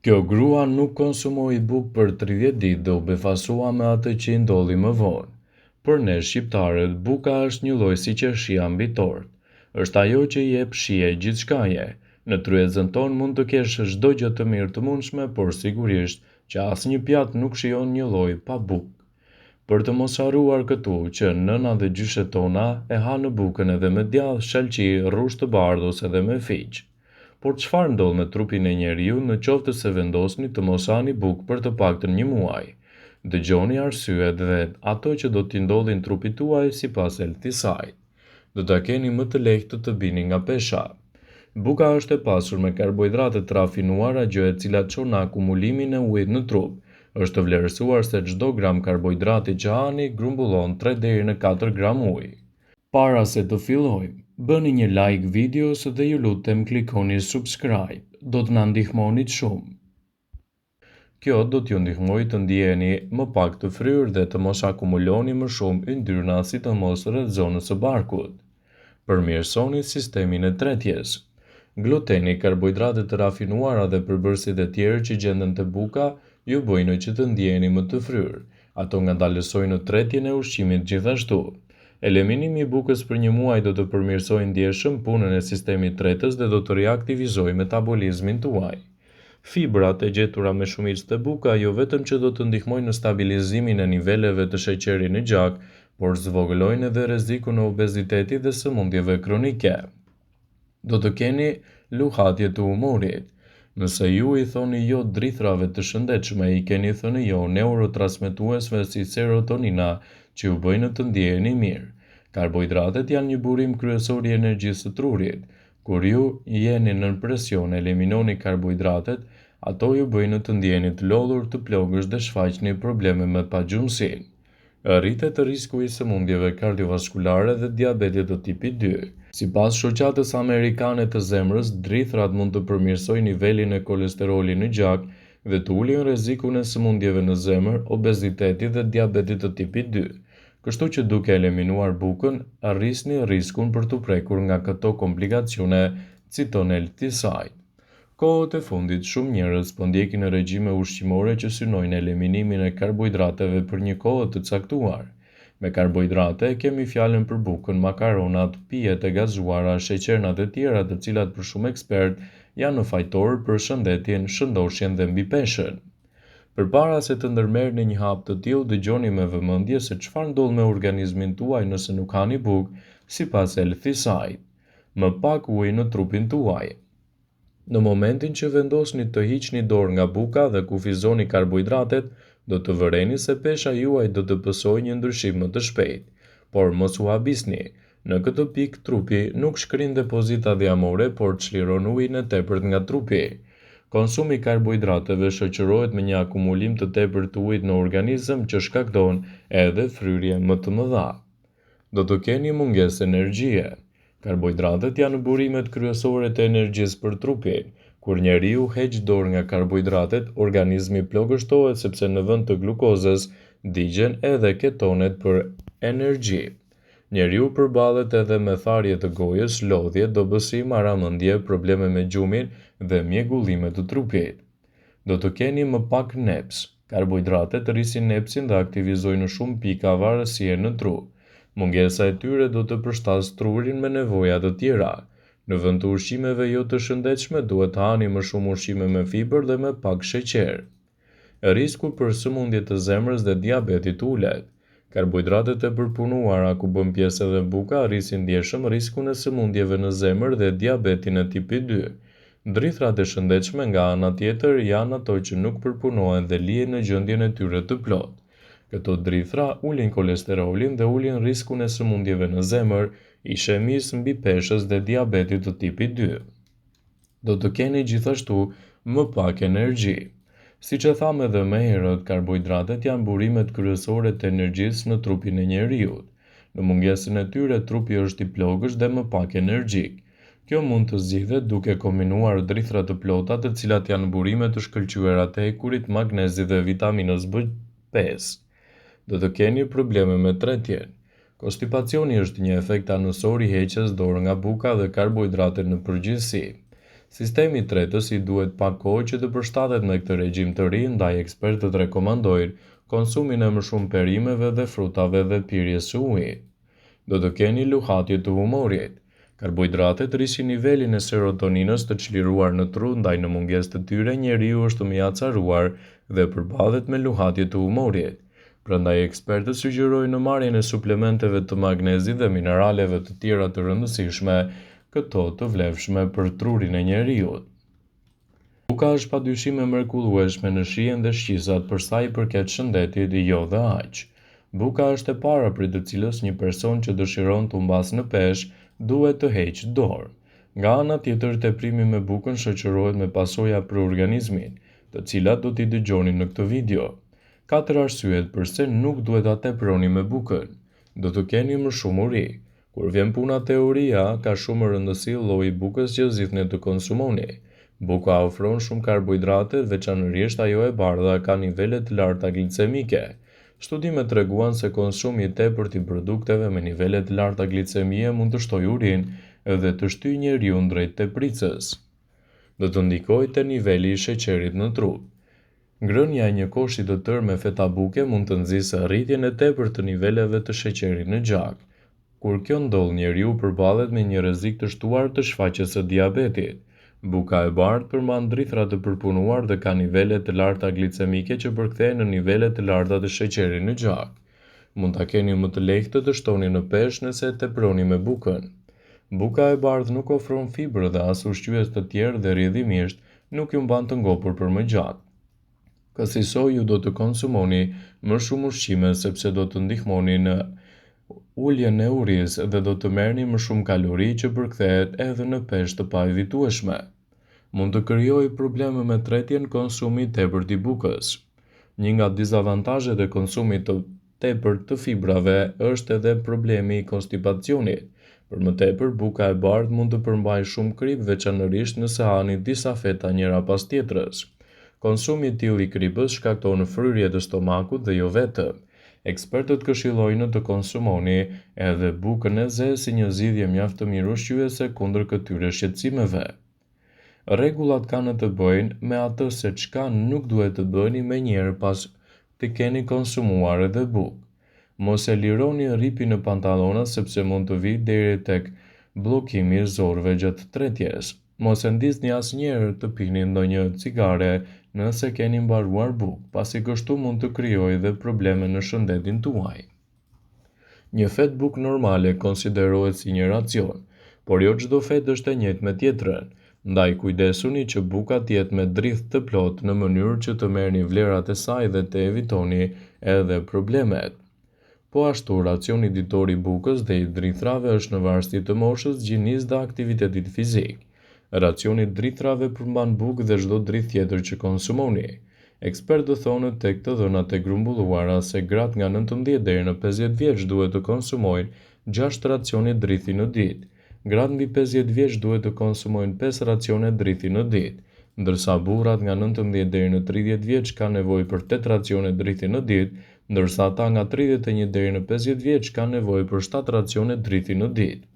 Kjo grua nuk konsumoi bukë për 30 ditë dhe u befasua me atë që i ndodhi më vonë. Për ne shqiptarët, buka është një lloj si qershia mbi tort. Është ajo që i jep shije gjithçkaje. Në tryezën tonë mund të kesh çdo gjë të mirë të mundshme, por sigurisht që asnjë pjatë nuk shijon një lloj pa bukë. Për të mos harruar këtu që nëna dhe gjyshet tona e hanë bukën edhe me djathë, shalqi, rrushë të bardhë ose edhe me fiq. Por çfarë ndodh me trupin e njeriu në qoftë se vendosni të mos hani bukë për të paktën një muaj? Dëgjoni arsyet dhe ato që do t'i ndodhin trupit tuaj sipas Eltisajt. Do ta keni më të lehtë të bini nga pesha. Buka është e pasur me karbohidrate të rafinuara, gjë e cila çon akumulimin e ujit në trup. Është vlerësuar se çdo gram karbohidrati që hani grumbullon 3 deri në 4 gram ujë. Para se të fillojmë, bëni një like videos dhe ju lutem klikoni subscribe, do të na ndihmonit shumë. Kjo do t'ju ndihmojë të ndiheni më pak të fryrë dhe të mos akumuloni më shumë yndyrna, sidomos rreth zonës së barkut. Përmirësoni sistemin e tretjes. Gluteni, karbohidratet të rafinuara dhe përbërësit e tjerë që gjenden te buka ju bëjnë që të ndiheni më të fryrë. Ato ngadalësojnë tretjen e ushqimit gjithashtu. Eliminimi i bukës për një muaj do të përmirësojë ndjeshëm punën e sistemit tretës dhe do të riaktivizojë metabolizmin tuaj. Fibrat e gjetura me shumicë të buka jo vetëm që do të ndihmojnë në stabilizimin e niveleve të sheqerit në gjak, por zvogëlojnë edhe rrezikun e obezitetit dhe sëmundjeve kronike. Do të keni luhatje të humorit. Nëse ju i thoni jo drithrave të shëndetshme, i keni thënë jo neurotransmetuesve si serotonina që ju bëjnë të ndjeheni mirë. Karbohidratet janë një burim kryesor i energjisë së trurit. Kur ju jeni nën presion, eliminoni karbohidratet, ato ju bëjnë të ndjeheni të lodhur, të plogësh dhe shfaqni probleme me pagjumsinë. Rritet risku i sëmundjeve kardiovaskulare dhe diabetit të tipit 2. Sipas shoqatës amerikane të zemrës, drithrat mund të përmirësojnë nivelin e kolesterolit në gjak dhe të ulin rrezikun e sëmundjeve në zemër, obezitetit dhe diabetit të tipit 2. Kështu që duke eliminuar bukën, arrisni riskun për të prekur nga këto komplikacione, citon Eltisajt. Kohët e fundit shumë njerëz po ndjekin regjime ushqimore që synojnë eliminimin e karbohidrateve për një kohë të caktuar. Me karbohidrate kemi fjalën për bukën, makaronat, pijet e gazuara, sheqernat e tjera të cilat për shumë ekspert janë në fajtor për shëndetjen, shëndoshjen dhe mbipeshën. Përpara se të ndërmerrni një hap të tillë, dëgjoni me vëmendje se çfarë ndodh me organizmin tuaj nëse nuk hani bukë, sipas Eltisajt. Më pak ujë në trupin tuaj. Në momentin që vendosni të hiqni dorë nga buka dhe kufizoni karbohidratet, do të vëreni se pesha juaj do të pësojë një ndryshim më të shpejtë. Por mos u habisni, në këtë pikë trupi nuk shkrin depozita dhjamore, por çliron ujin e tepërt nga trupi. Konsumi i karbohidrateve shoqërohet me një akumulim të tepërt të ujit në organizëm që shkakton edhe fryrje më të mëdha. Do të keni mungesë energjie. Karbohidratet janë burimet kryesore të energjisë për trupin. Kur njeriu heq dorë nga karbohidratet, organizmi plogështohet sepse në vend të glukozës digjen edhe ketonet për energji. Njeriu përballet edhe me tharje të gojës, lodhje, dobësi, marramendje, probleme me gjumin dhe mjegullime të trupit. Do të keni më pak neps. Karbohidratet rrisin nepsin dhe aktivizojnë shumë pika varësie në tru. Mungesa e tyre do të përshtasë trurin me nevoja të tjera. Në vend të ushqimeve jo të shëndetshme, duhet të hani më shumë ushqime me fiber dhe me pak sheqer. Risku për sëmundje të zemrës dhe diabetit ulet. Karbohidratet e përpunuara, ku bën pjesë edhe buka, rrisin ndjeshëm riskun e sëmundjeve në zemër dhe diabetin e tipit 2. Drithrat e shëndetshme nga ana tjetër janë ato që nuk përpunohen dhe lihen në gjendjen e tyre të plotë. Këto drithra ulin kolesterolin dhe ulin riskun e sëmundjeve në zemër, ishemisë, mbipeshës dhe diabetit të tipit 2. Do të keni gjithashtu më pak energji. Siç e thamë edhe më herët, karbohidratet janë burimet kryesore të energjisë në trupin e njeriut. Në mungesën e tyre, trupi është i plogësh dhe më pak energjik. Kjo mund të zgjidhet duke kombinuar drithra të plota, të cilat janë burime të shkëlqyera të ekurit, magnezit dhe vitaminës B5. Do të keni probleme me tretjen. Konstipacioni është një efekt anësor i heqjes dorë nga buka dhe karbohidratet në përgjithësi. Sistemi i tretës i duhet pak kohë që të përshtatet me këtë regjim të ri, ndaj ekspertët rekomandojnë konsumin e më shumë perimeve dhe frutave dhe pirjes së ujit. Do të keni luhatje të humorit. Karbohidratet rrisin nivelin e serotoninës të çliruar në tru, ndaj në mungesë të tyre njeriu është më i acaruar dhe përballet me luhatje të humorit. Prandaj ekspertët sugjerojnë marrjen e suplementeve të magnezit dhe mineraleve të tjera të rëndësishme, këto të vlefshme për trurin e njeriut. Buka është padyshim e mrekullueshme në shijen dhe shqisat për sa i përket shëndetit, jo dhe aq. Buka është e para për të cilës një person që dëshiron të humbas në peshë duhet të heqë dorë. Nga ana tjetër, teprimi me bukën shoqërohet me pasoja për organizmin, të cilat do t'i dëgjoni në këtë video. 4 arsyet pse nuk duhet ta teproni me bukën. Do të keni më shumë uri. Kur vjen puna teoria, ka shumë rëndësi lloji i bukës që zgjidhni të konsumoni. Buka ofron shumë karbohidrate, veçanërisht ajo e bardha ka nivele të larta glicemike. Studimet treguan se konsumi i tepërt i produkteve me nivele të larta glicemie mund të shtojë urinë dhe të shtyjë njeriu drejt tepricës. Do të ndikojë te niveli i sheqerit në trup. Ngrënia e një koshi të tërë me feta buke mund të nxjisë rritjen e tepërt të niveleve të sheqerit në gjak. Kur kjo ndodh, njeriu përballet me një rrezik të shtuar të shfaqjes së diabetit. Buka e bardhë përmban drithra të përpunuar dhe ka nivele të larta glicemike që përkthehen në nivele të larta të sheqerit në gjak. Mund ta keni më të lehtë të shtoni në peshë nëse teproni me bukën. Buka e bardhë nuk ofron fibrë dhe as ushqyes të tjerë dhe rrjedhimisht nuk ju mban të ngopur për më gjatë. Kësaj ju do të konsumoni më shumë ushqime sepse do të ndihmoni në uljen e urisë dhe do të merrni më shumë kalori që përkthehet edhe në peshë të paevitueshme. Mund të krijojë probleme me tretjen konsumi i tepërt i bukës. Një nga dizavantazhet e konsumit të tepërt të fibrave është edhe problemi i konstipacionit. Për më tepër, buka e bardhë mund të përmbajë shumë krip, veçanërisht nëse hani disa feta njëra pas tjetrës. Konsumi i tillë i kripës shkakton fryrje të stomakut dhe jo vetëm. Ekspertët këshillojnë të konsumoni edhe bukën e zezë si një zgjidhje mjaft të mirë ushqyese kundër këtyre shqetësimeve. Rregullat kanë të bëjnë me atë se çka nuk duhet të bëni menjëherë pas të keni konsumuar edhe bukë. Mos e lironi rripin në pantallona sepse mund të vijë deri tek bllokimi i zorëve gjatë tretjes. Mos e ndisni asnjëherë të pini ndonjë cigare nëse keni mbaruar bukë, pasi kështu mund të krijojë edhe probleme në shëndetin tuaj. Një fetë bukë normale konsiderohet si një racion, por jo çdo fetë është e njëjtë me tjetrën. Ndaj kujdesuni që buka të jetë me drithë të plotë në mënyrë që të merrni vlerat e saj dhe të evitoni edhe problemet. Po ashtu, racioni ditor i bukës dhe i drithrave është në varësi të moshës, gjinisë dhe aktivitetit fizik. Racioni i drithrave përmban bukë dhe çdo dritë tjetër që konsumoni. Ekspertët thonë tek të dhënat e grumbulluara se gratë nga 19 deri në 50 vjeç duhet të konsumojnë 6 racione drithi në ditë. Gratë mbi 50 vjeç duhet të konsumojnë 5 racione drithi në ditë, ndërsa burrat nga 19 deri në 30 vjeç kanë nevojë për 8 racione drithi në ditë, ndërsa ata nga 31 deri në 50 vjeç kanë nevojë për 7 racione drithi në ditë.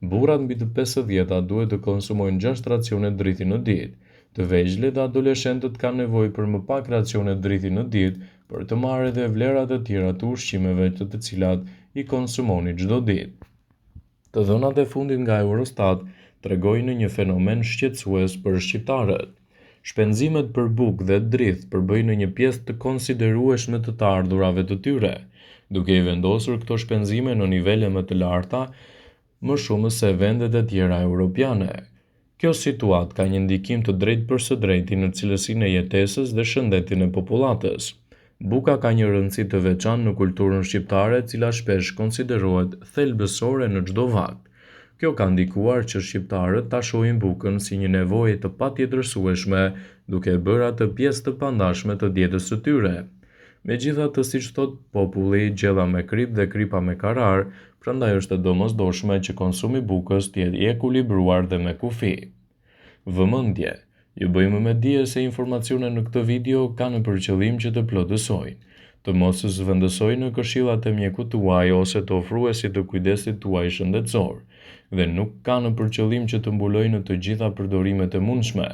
Burrat mbi të 50-ta duhet të konsumojnë 6 racione drithi në ditë. Të vegjëlit dhe adoleshentët kanë nevojë për më pak racione drithi në ditë për të marrë edhe vlerat e tjera të ushqimeve të cilat i konsumoni çdo ditë. Të dhënat e fundit nga Eurostat tregojnë një fenomen shqetësues për shqiptarët. Shpenzimet për bukë dhe drithë përbëjnë një pjesë të konsiderueshme të ardhurave të tyre, duke i vendosur këto shpenzime në nivele më të larta më shumë se vendet e tjera europiane. Kjo situatë ka një ndikim të drejtë për së drejti në cilësinë e jetesës dhe shëndetin e popullatës. Buka ka një rëndësi të veçantë në kulturën shqiptare, e cila shpesh konsiderohet thelbësore në çdo vakt. Kjo ka ndikuar që shqiptarët ta shohin bukën si një nevojë të patjetërsueshme, duke e bërë atë pjesë të pandashme të dietës së tyre. Megjithatë, siç thot populli, gjella me krip dhe kripa me karar, prandaj është e domosdoshme që konsumi i bukës të jetë i ekuilibruar dhe me kufi. Vëmendje. Ju bëjmë me dije se informacionet në këtë video kanë për qëllim që të plotësojnë, të mos zhvendësojnë në këshillat e mjekut tuaj ose të ofruesit të kujdesit tuaj shëndetësor. dhe nuk kanë për qëllim që të mbulojnë në të gjitha përdorimet e mundshme,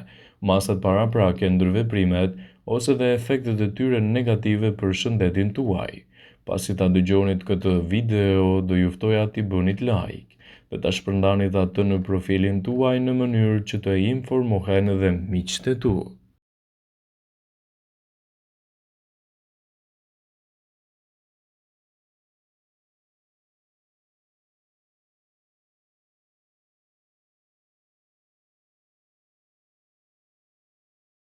masat paraprake, ndërveprimet ose dhe efektet e tyre negative për shëndetin tuaj. Pasi ta dëgjonit këtë video, do ju ftoja t'i bënit like dhe ta shpërndanit atë në profilin tuaj në mënyrë që të informohen edhe miqtë e tu.